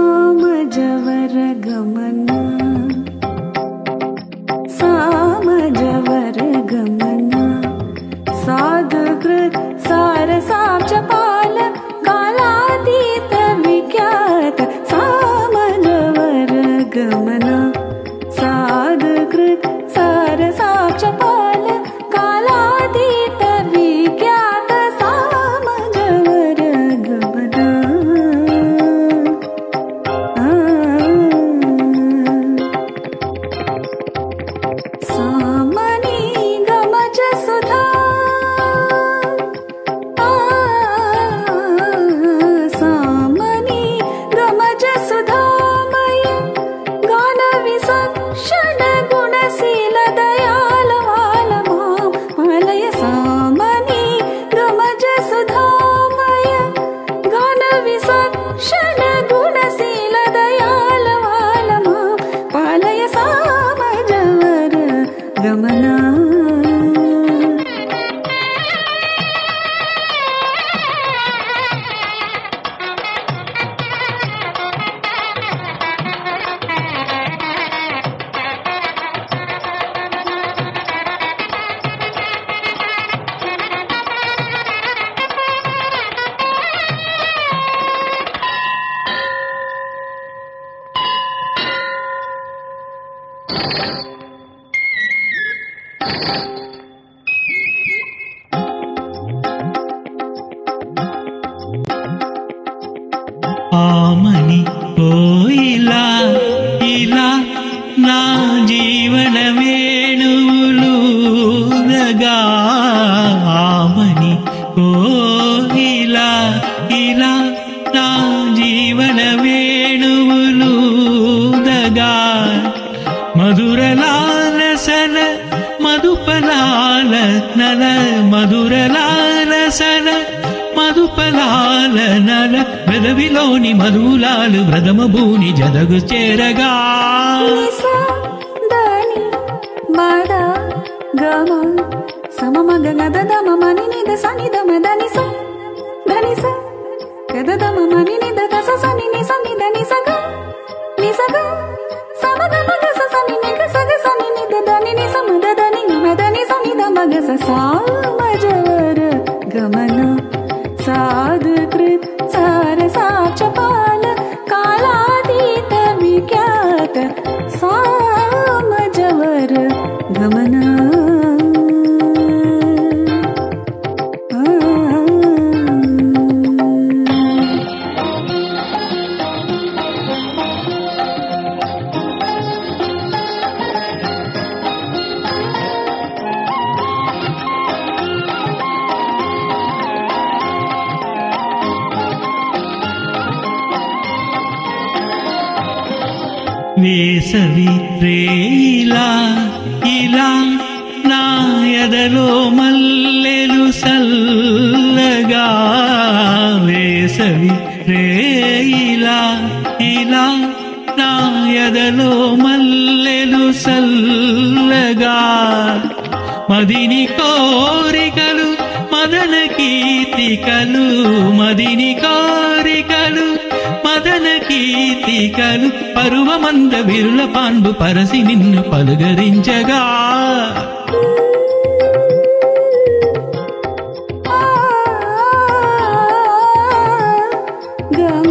सामजवर गमना सामजवर गमना साधुकृत सारसाक्षपाल कालातीत विख्यात सामजवर गमना साधुकृत सारसाक्षपाल कालातीत विख्यात सामजवर गमना सामनी गमज सुधा सामनी गमज सुधामय गान विसक्षण गुणशील दयाल वाल मालय सामनी गमज सुधामय गान विसक्षण गुणशील दयाल वाल पालय सामजवर गमना ఆమని కోయిలా ఇలా నా జీవన వేణువులుగా ఆమని కోయిలా ఇలా నా జీవన వేణువులుగా మధురలాలసన మధుపలాల నల మధురలాలసన మధుపలాల నల వెదవిలోని మధులాలు వ్రదమ భూని జదగు చేరగా దాని బాద గమ సమమ గగద దమ మని నిద సని దమ దని స ధని స గద దమ మని నిద దస సని ని సని దని సగ ని సగ సమ గమ గస సని ని గస గ సని ని ద దని ని సమ ద దని గమ దని సని ద మగ స సామజవర గమన साधुकृत सारसाक्षपाल कालातीत विख्यात सामजवर गमना వేసవి రేలా ఇలా నా ఎదలో మల్లెలు సల్లగా వేసవి రేలా ఇలా నా ఎదలో మల్లెలు సల్లగా మదిని కోరికలు మదన కీర్తికలు మదిని కోరికలు మదన కీర్తికలు పరువమంద విరుల పాండు పరసి నిన్ను పలుగరించగా గమ